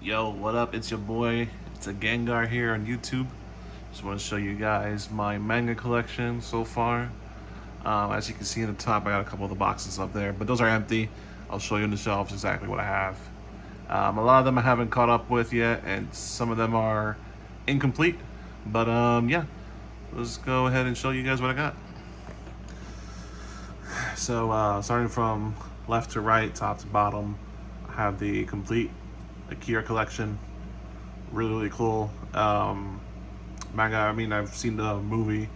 Yo, what up? It's your boy. It's a Gengar here on YouTube. Just want to show you guys my manga collection so far. As you can see in the top, I got a couple of the boxes up there, but those are empty. I'll show you on the shelves exactly what I have. A lot of them I haven't caught up with yet, and some of them are incomplete. But yeah, let's go ahead and show you guys what I got. So starting from left to right, top to bottom, I have the complete Akira collection. Really cool manga. I mean, I've seen the movie.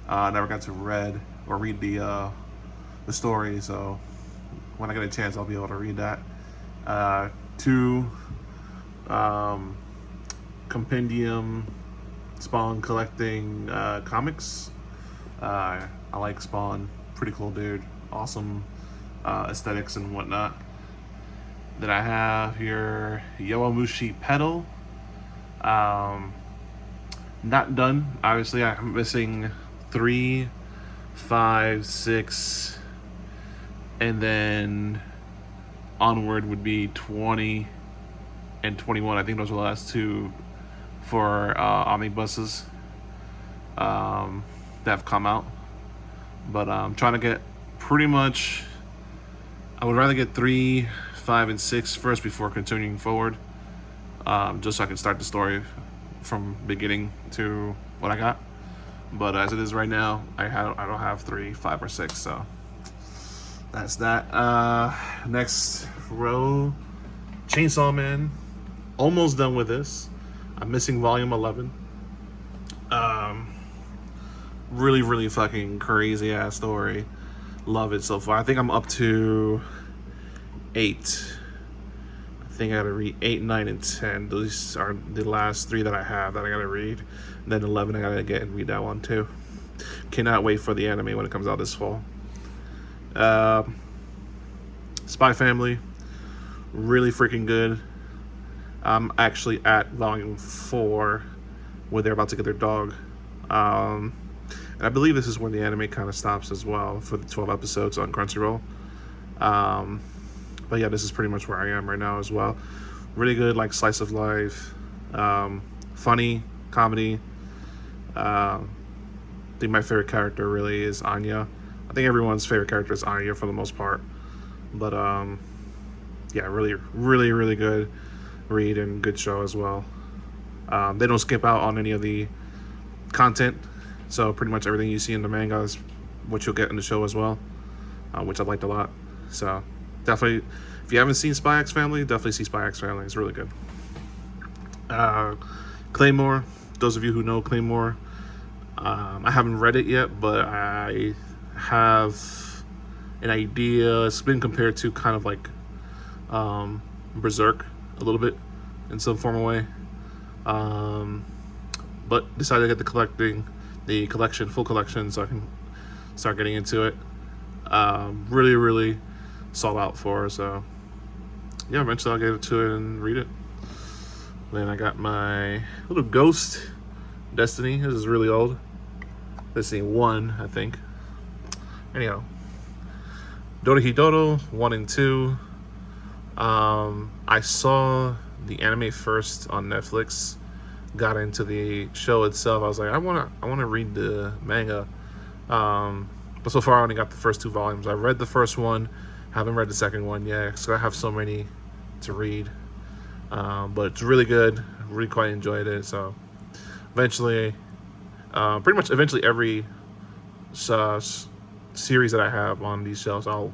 Never got to read the story. So when I get a chance, I'll be able to read that. Two compendium Spawn collecting comics. I like Spawn. Pretty cool dude. Awesome aesthetics and whatnot. Then I have here Yowamushi Pedal. Not done. Obviously, I'm missing 3, 5, 6, and then onward would be 20 and 21. I think those are the last two for omnibuses that have come out. But I'm trying to get pretty much. I would rather get 3, 5, and 6 first before continuing forward, just so I can start the story from beginning to what I got. But as it is right now, I don't have 3, 5, or 6, so that's that. Next row, Chainsaw Man. Almost done with this. I'm missing volume 11. Really fucking crazy ass story. Love it so far. I think I'm up to 8. I think I gotta read 8, 9, and 10. Those are the last 3 that I have that I gotta read. And then 11 I gotta get and read that one too. Cannot wait for the anime when it comes out this fall. Spy Family, really freaking good. I'm actually at volume 4 where they're about to get their dog. And I believe this is where the anime kind of stops as well for the 12 episodes on Crunchyroll. But yeah, this is pretty much where I am right now as well. Really good, like slice of life, funny comedy. I think my favorite character really is Anya. I think everyone's favorite character is Anya for the most part. But yeah, really good read and good show as well. They don't skip out on any of the content, so pretty much everything you see in the manga is what you'll get in the show as well, which I liked a lot. So definitely, if you haven't seen Spy X Family, definitely see Spy X Family. It's really good. Claymore, those of you who know Claymore, I haven't read it yet, but I have an idea. It's been compared to kind of like Berserk a little bit in some form of way, but decided to get the full collection, so I can start getting into it. Really sought out for, so yeah, eventually I'll get to it and read it. Then I got my little Ghost Destiny. This is really old. Destiny 1, I think. Anyhow, Dorohedoro 1 and 2. I saw the anime first on Netflix. Got into the show itself. I was like, I wanna read the manga. But so far I only got the first 2 volumes. I read the first one, haven't read the second one yet, so I have so many to read. But it's really good. Really quite enjoyed it. So eventually, eventually every series that I have on these shelves, I'll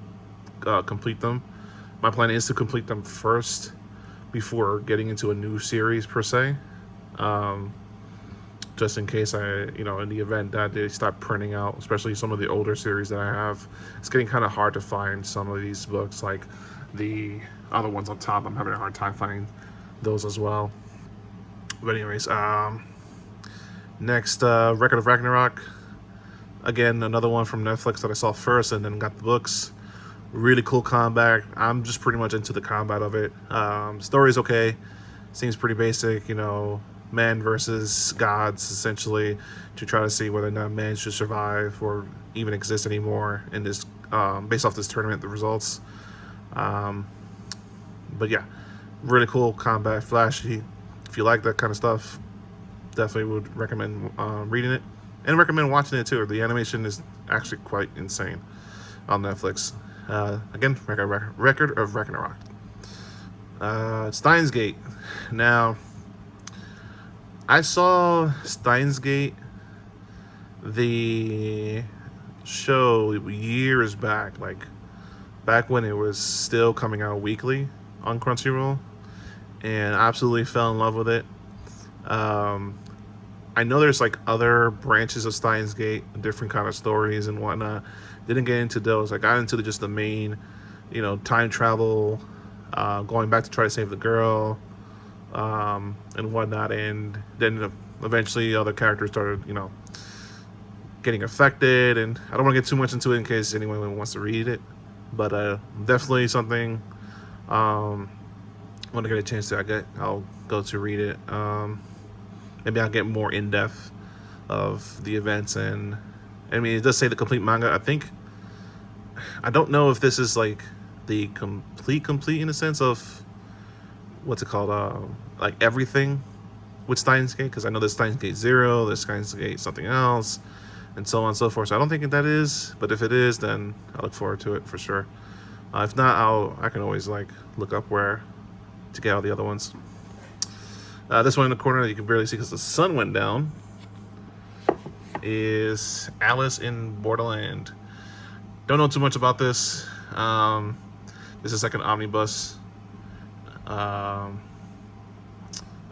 complete them. My plan is to complete them first before getting into a new series per se. Just in case in the event that they start printing out, especially some of the older series that I have, it's getting kind of hard to find some of these books, like the other ones on top. I'm having a hard time finding those as well. But anyways, next, Record of Ragnarok. Again, another one from Netflix that I saw first and then got the books. Really cool combat. I'm just pretty much into the combat of it. Story's okay. Seems pretty basic, man versus gods, essentially, to try to see whether or not man should survive or even exist anymore in this, based off this tournament, the results. But yeah, Really cool combat, flashy. If you like that kind of stuff, definitely would recommend reading it, and recommend watching it too. The animation is actually quite insane on Netflix. Again, Record of Ragnarok. Steins Gate. Now, I saw Steins Gate, the show, years back, like back when it was still coming out weekly on Crunchyroll, and absolutely fell in love with it. Um, I know there's like other branches of Steins Gate, different kind of stories and whatnot. Didn't get into those. I got into just the main, time travel, going back to try to save the girl, and whatnot. And then eventually other characters started, getting affected. And I don't want to get too much into it in case anyone wants to read it. But definitely something. When I get a chance I'll go to read it. Maybe I'll get more in depth of the events, and I mean, it does say the complete manga. I don't know if this is like the complete in the sense of what's it called, like everything with Steins Gate, because I know there's Steins Gate Zero, there's Steins Gate something else, and so on and so forth. So I don't think that is, but if it is, then I look forward to it for sure. If not, I can always like look up where to get all the other ones. This one in the corner, you can barely see because the sun went down, is Alice in Borderland. Don't know too much about this. This is like an omnibus. I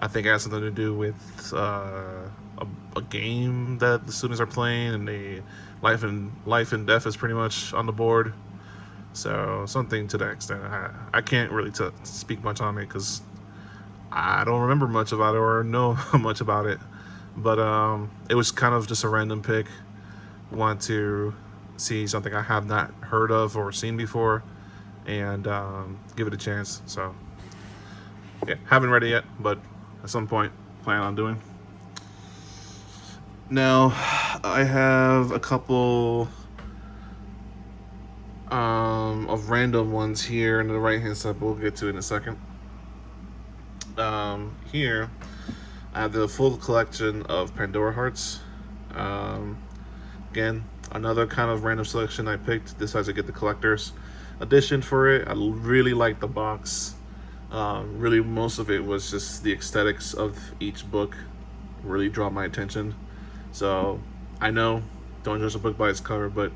think it has something to do with a game that the students are playing, and the life and death is pretty much on the board. So something to that extent. I can't really speak much on it because I don't remember much about it or know much about it. But it was kind of just a random pick. Want to see something I have not heard of or seen before, and give it a chance. So yeah, haven't read it yet, but at some point plan on doing. Now I have a couple of random ones here in the right hand side, but we'll get to it in a second. Here I have the full collection of Pandora Hearts. Again, another kind of random selection I picked. Decided to get the collector's edition for it. I really liked the box. Really, most of it was just the aesthetics of each book really draw my attention. So I know, don't judge a book by its cover, but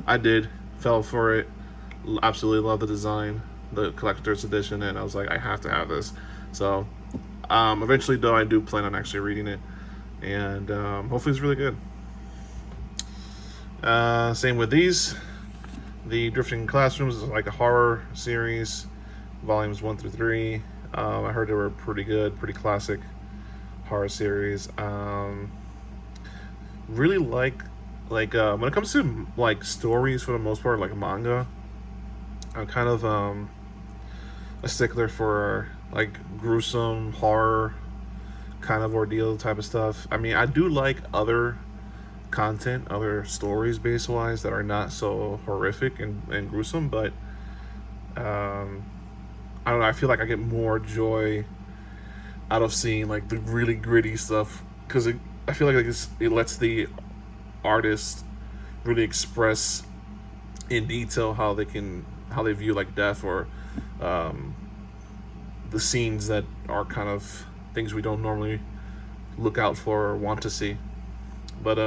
I did, fell for it. Absolutely love the design, the collector's edition, and I was like, I have to have this. So eventually, though, I do plan on actually reading it, and hopefully it's really good. Same with these. The Drifting Classrooms is like a horror series, volumes 1 through 3. I heard they were pretty good, pretty classic horror series. Really like when it comes to like stories, for the most part, like manga, I'm kind of a stickler for like gruesome horror kind of ordeal type of stuff. I mean, I do like other content, other stories base wise that are not so horrific and gruesome, but I don't know, I feel like I get more joy out of seeing like the really gritty stuff, because I feel like it lets the artist really express in detail how they view like death, or the scenes that are kind of things we don't normally look out for or want to see. But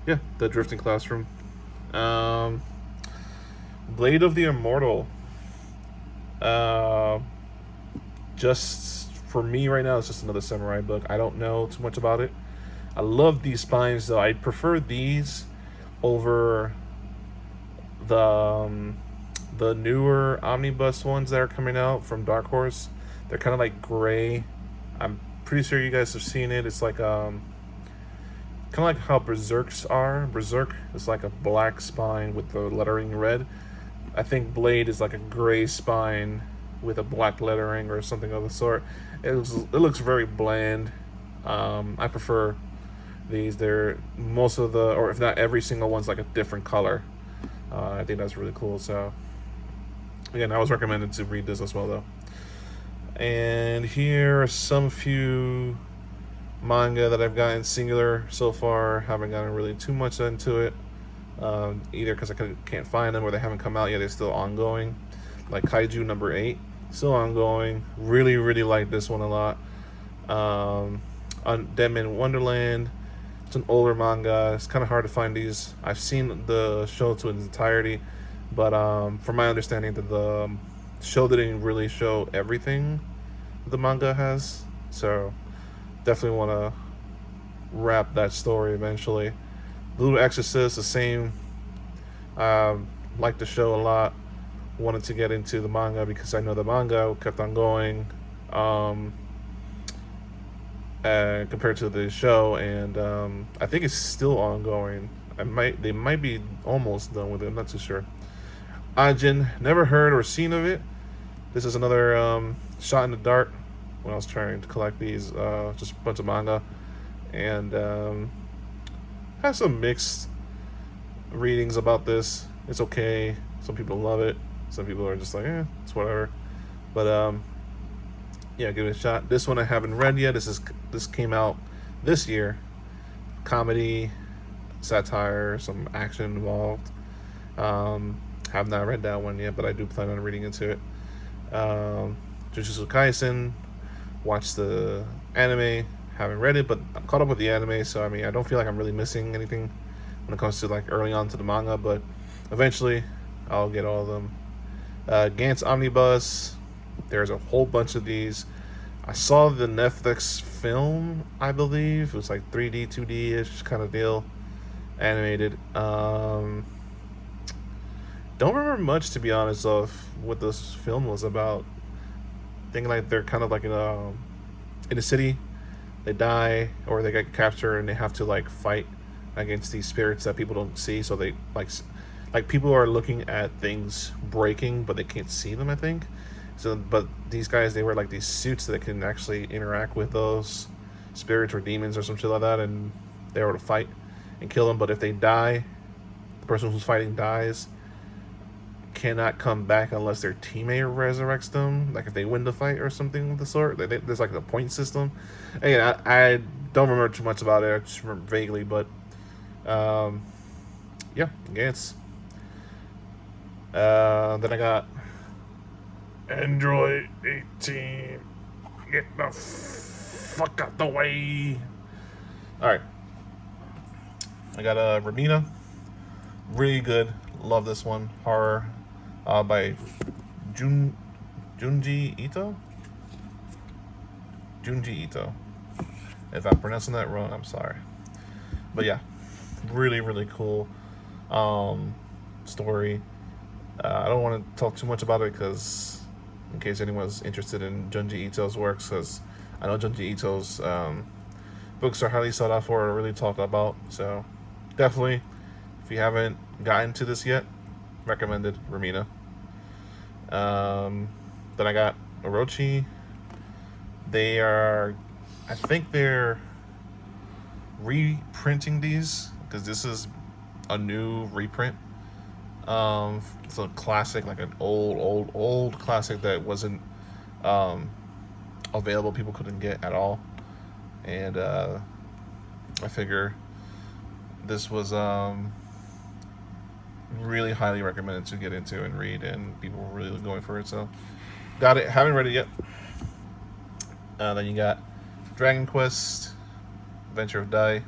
yeah, the Drifting Classroom. Blade of the Immortal. Just for me right now, it's just another samurai book. I don't know too much about it. I love these spines though. I prefer these over the newer omnibus ones that are coming out from Dark Horse. They're kind of like gray. I'm pretty sure you guys have seen it. It's like kind of like how Berserks are. Berserk is like a black spine with the lettering red. I think Blade is like a gray spine with a black lettering or something of the sort. It looks very bland. I prefer these. They're most of the, or if not every single one's like a different color. I think that's really cool. So again, I was recommended to read this as well And here are some few manga that I've gotten singular so far. Haven't gotten really too much into it, either because I can't find them or they haven't come out yet. They're still ongoing. Like Kaiju number 8, still ongoing. Really, really like this one a lot. On Dead Man Wonderland, it's an older manga. It's kind of hard to find these. I've seen the show to its entirety, but from my understanding, that the show didn't really show everything the manga has. So definitely want to wrap that story eventually. Little Exorcist, the same. Like the show a lot. Wanted to get into the manga because I know the manga kept on going. Compared to the show, and I think it's still ongoing. They might be almost done with it. I'm not too sure. Ajin, never heard or seen of it. This is another shot in the dark when I was trying to collect these, just a bunch of manga, and has some mixed readings about this. It's okay. Some people love it. Some people are just like, it's whatever. But yeah, give it a shot. This one I haven't read yet. This came out this year. Comedy, satire, some action involved. Have not read that one yet, but I do plan on reading into it. Jujutsu Kaisen, watched the anime. Haven't read it, but I'm caught up with the anime, so I mean, I don't feel like I'm really missing anything when it comes to like early on to the manga, but eventually I'll get all of them. Gantz Omnibus, there's a whole bunch of these. I saw the Netflix film, I believe. It was like 3D, 2D-ish kind of deal. Animated. Don't remember much, to be honest, of what this film was about. Thinking like they're kind of like in a city. They die or they get captured and they have to like fight against these spirits that people don't see. So they like people are looking at things breaking, but they can't see them, I think. So, but these guys, they wear like these suits that can actually interact with those spirits or demons or some shit like that, and they're able to fight and kill them. But if they die, the person who's fighting dies, cannot come back unless their teammate resurrects them. Like if they win the fight or something of the sort. There's like a point system. Again, I don't remember too much about it. I just remember vaguely, but yeah, Gantz. Then I got Android 18. Get the fuck out the way. Alright. I got Ramina. Really good. Love this one. Horror. By Junji Ito? Junji Ito. If I'm pronouncing that wrong, I'm sorry. But yeah. Really, really cool story. I don't want to talk too much about it because, in case anyone's interested in Junji Ito's works, because I know Junji Ito's books are highly sought out for or really talked about. So, definitely, if you haven't gotten to this yet, recommended Ramina. Then I got Orochi. I think they're reprinting these because this is a new reprint. It's a classic, like an old classic that wasn't available. People couldn't get at all, and I figure this was really highly recommended to get into and read, and people were really going for it. So, got it. Haven't read it yet. Then you got Dragon Quest, Adventure of Dai.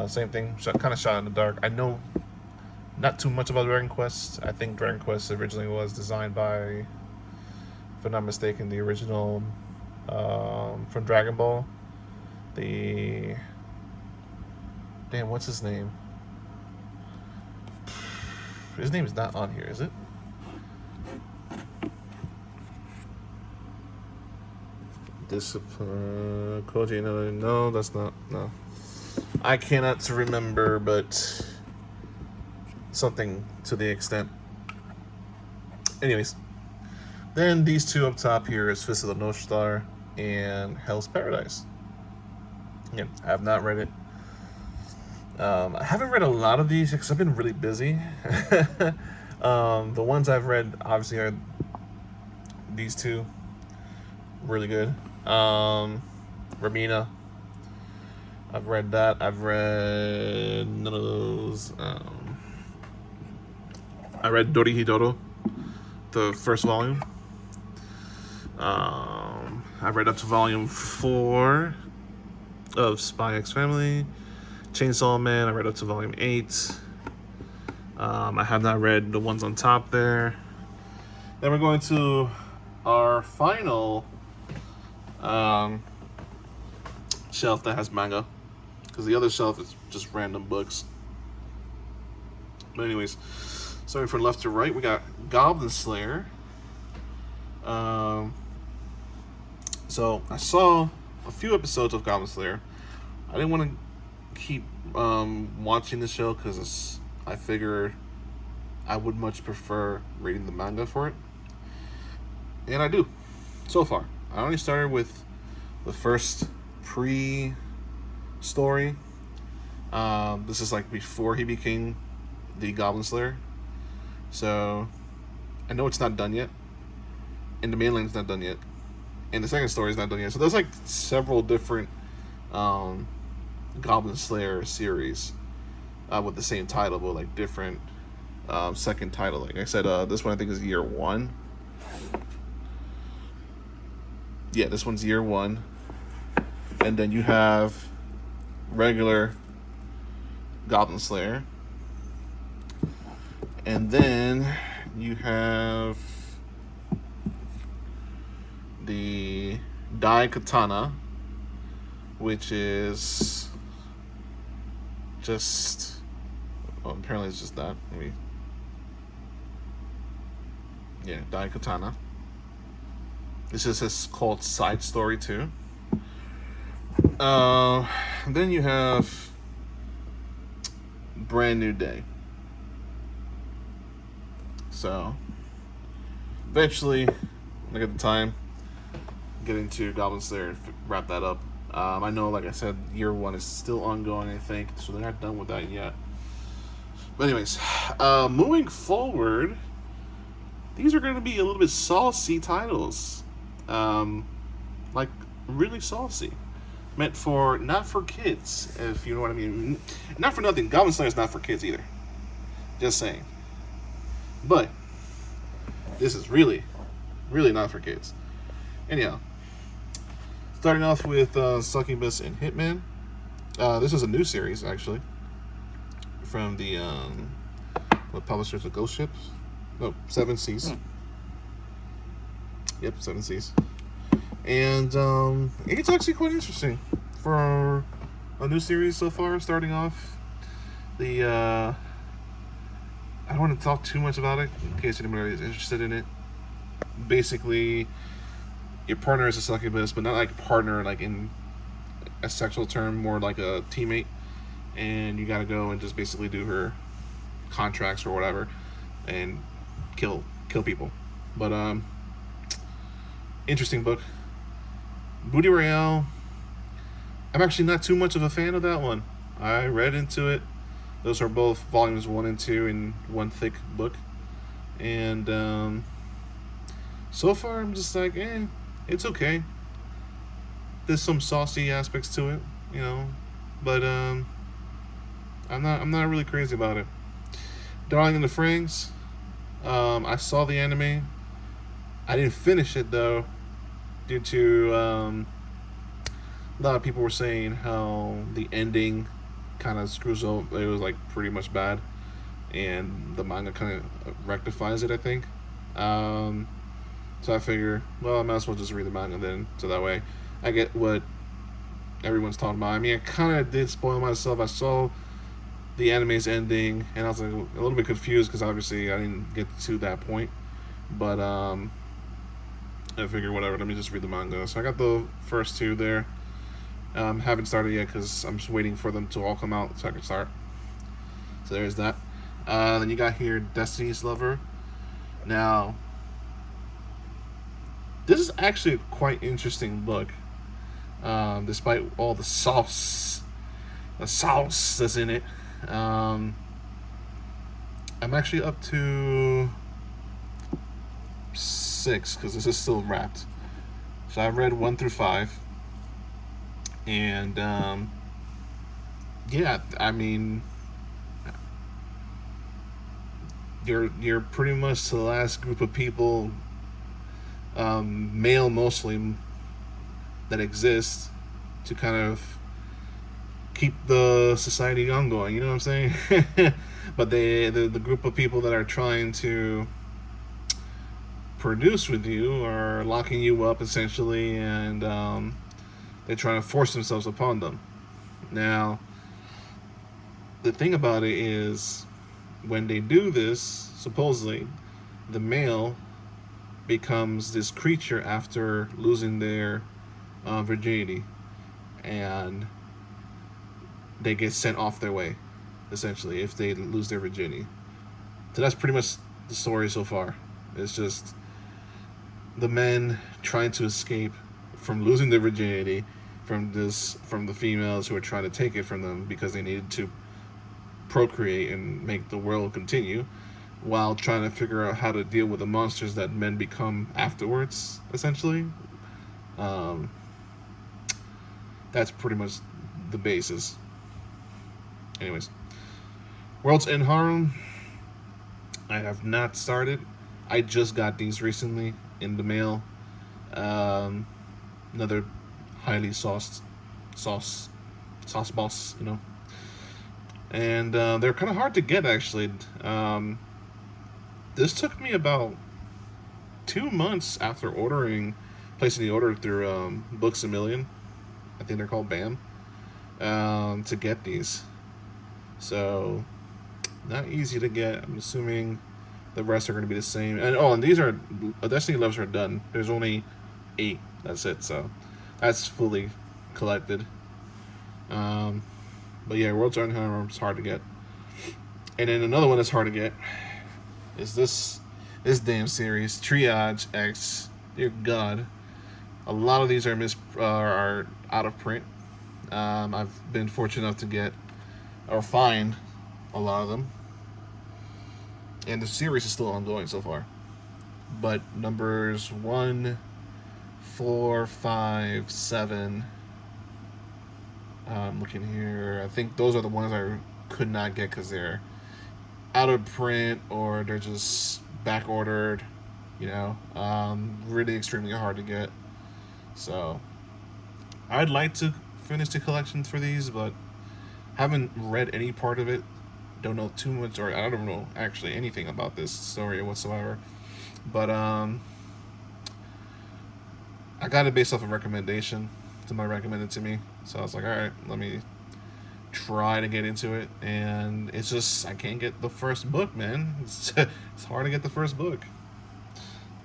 Same thing, kind of shot in the dark. I know not too much about Dragon Quest. I think Dragon Quest originally was designed by, if I'm not mistaken, the original from Dragon Ball. What's his name? His name is not on here, is it? Discipline Koji. No, that's not. No, I cannot remember, but something to the extent. Anyways, then these two up top here is Fist of the North Star and Hell's Paradise. Again, I have not read it. I haven't read a lot of these because I've been really busy. The ones I've read obviously are these two. really good. Ramina, I've read that. I've read none of those. I read Dori Hidoro, the first volume. I read up to volume 4 of Spy X Family. Chainsaw Man, I read up to volume 8. I have not read the ones on top there. Then we're going to our final shelf that has manga, because the other shelf is just random books. But anyways, starting from left to right, we got Goblin Slayer. So I saw a few episodes of Goblin Slayer. I didn't want to keep watching the show because I figure I would much prefer reading the manga for it. And I do, so far. I only started with the first pre-story. This is like before he became the Goblin Slayer. So, I know it's not done yet. And the mainline's not done yet. And the second story is not done yet. So there's like several different Goblin Slayer series with the same title, but like different second title. Like I said, this one I think is year 1. Yeah, this one's year 1. And then you have regular Goblin Slayer. And then you have the Dai Katana, which is just, well, apparently it's just that. Yeah, Dai Katana. This is called Side Story 2. Then you have Brand New Day. So, eventually, when I get the time, get into Goblin Slayer and wrap that up. I know, like I said, year 1 is still ongoing, I think, so they're not done with that yet. But anyways, moving forward, these are going to be a little bit saucy titles. Like, really saucy. Meant for, not for kids, if you know what I mean. Not for nothing, Goblin Slayer is not for kids either. Just saying. But, this is really, really not for kids. Anyhow, starting off with Succubus and Hitman. This is a new series, actually, from the what publishers of Ghost Ships? No, 7 Seas. Yep, 7 Seas. And it's actually quite interesting for a new series so far. Starting off, I don't want to talk too much about it in case anybody is interested in it. Basically, your partner is a succubus, but not like a partner like in a sexual term, more like a teammate, and you gotta go and just basically do her contracts or whatever and kill people. But interesting book. Booty Royale, I'm actually not too much of a fan of that one. I read into it. Those are both volumes 1 and 2 in one thick book. And so far I'm just like, it's okay. There's some saucy aspects to it, you know, but I'm not really crazy about it. Darling in the Franxx, I saw the anime. I didn't finish it though, due to a lot of people were saying how the ending kind of screws up. It was like pretty much bad, and the manga kind of rectifies it, I think. So I figure, well, I might as well just read the manga then, so that way I get what everyone's talking about. I mean, I kind of did spoil myself. I saw the anime's ending, and I was like a little bit confused because obviously I didn't get to that point. But I figured, whatever, let me just read the manga. So I got the first 2 there. Haven't started yet because I'm just waiting for them to all come out so I can start. So there's that. Then you got here Destiny's Lover. Now, this is actually a quite interesting book, despite all the sauce that's in it. I'm actually up to 6 because this is still wrapped. So I've read 1 through 5, and yeah, I mean, you're pretty much the last group of people, male mostly, that exists to kind of keep the society ongoing. You know what I'm saying? But the group of people that are trying to produce with you are locking you up essentially, and they're trying to force themselves upon them. Now, the thing about it is, when they do this, supposedly, the male becomes this creature after losing their virginity, and they get sent off their way, essentially, if they lose their virginity. So that's pretty much the story so far. It's just the men trying to escape from losing their virginity from the females who are trying to take it from them because they needed to procreate and make the world continue, while trying to figure out how to deal with the monsters that men become afterwards, essentially. That's pretty much the basis. Anyways, World's End Harem, I have not started. I just got these recently in the mail. Another highly sauce boss, you know. And they're kind of hard to get, actually. This took me about 2 months after placing the order through Books A Million. I think they're called BAM. To get these. So, not easy to get. I'm assuming the rest are going to be the same. And these are Destiny Loves are done. There's only 8. That's it. So, that's fully collected. But yeah, World's End Harem is hard to get. And then another one that's hard to get is this damn series, Triage X. Dear God, a lot of these are out of print. I've been fortunate enough to get or find a lot of them, and the series is still ongoing so far. But numbers 1, 4, 5, 7. I'm looking here. I think those are the ones I could not get because they're out of print or they're just back ordered. You know, really extremely hard to get. So I'd like to finish the collection for these, but haven't read any part of it. Don't know too much, or I don't know actually anything about this story whatsoever. But I got it based off a recommendation. Somebody recommended to me, so I was like, all right, let me try to get into it. And it's just I can't get the first book, man. It's hard to get the first book.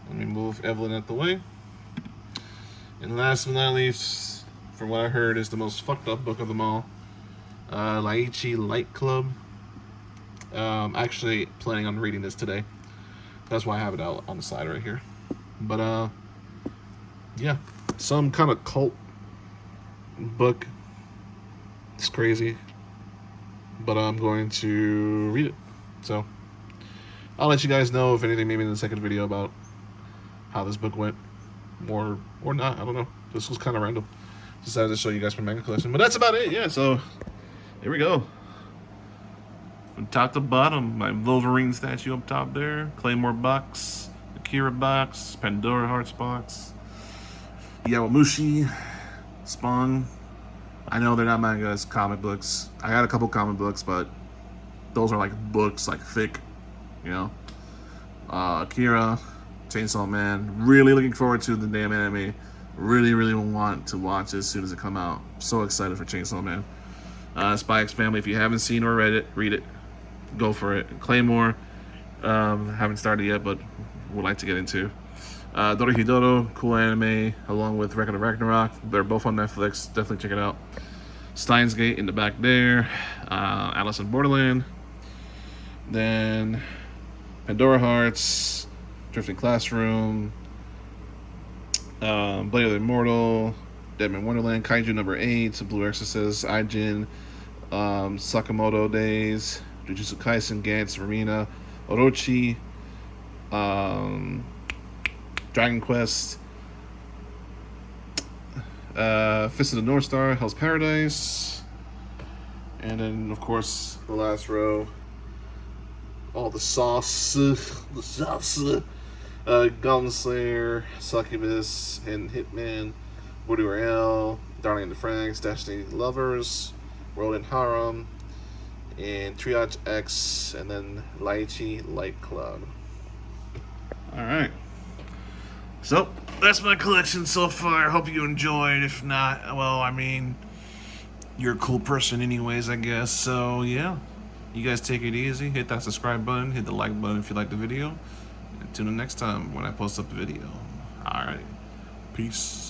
Let me move Evelyn out the way. And last but not least, from what I heard, is the most fucked up book of them all. Laichi Light Club. Actually planning on reading this today. That's why I have it out on the side right here. But yeah, some kind of cult book. It's crazy, but I'm going to read it. So I'll let you guys know if anything, maybe in the second video, about how this book went, or not. I don't know. This was kind of random. Decided to show you guys my Manga Collection, but that's about it. Yeah. So here we go. From top to bottom, my Wolverine statue up top there, Claymore box, Akira box, Pandora Hearts box, Yawamushi, Spawn. I know they're not manga, it's comic books. I got a couple comic books, but those are like books, like thick, you know. Akira, Chainsaw Man. Really looking forward to the damn anime. Really, really want to watch it as soon as it come out. So excited for Chainsaw Man. Spy X Family, if you haven't seen or read it, read it. Go for it. Claymore, haven't started yet, but would like to get into. Dorohedoro, cool anime, along with Record of Ragnarok. They're both on Netflix. Definitely check it out. Steins Gate in the back there. Alice in Borderland. Then Pandora Hearts, Drifting Classroom, Blade of the Immortal, Deadman Wonderland, Kaiju number 8, Blue Exorcist, Aijin, Sakamoto Days, Jujutsu Kaisen, Gantz, Vermina, Orochi, Dragon Quest, Fist of the North Star, Hell's Paradise. And then, of course, the last row, all the sauce, Gunslayer, Succubus, and Hitman, Woody Royale, Darling in the Franxx, Destiny Lovers, World in Harem, and Triage X, and then Lychee Light Club. Alright. So, that's my collection so far. I hope you enjoyed. If not, well, I mean, you're a cool person anyways, I guess. So, yeah. You guys take it easy. Hit that subscribe button. Hit the like button if you like the video. And tune in next time when I post up the video. Alright. Peace.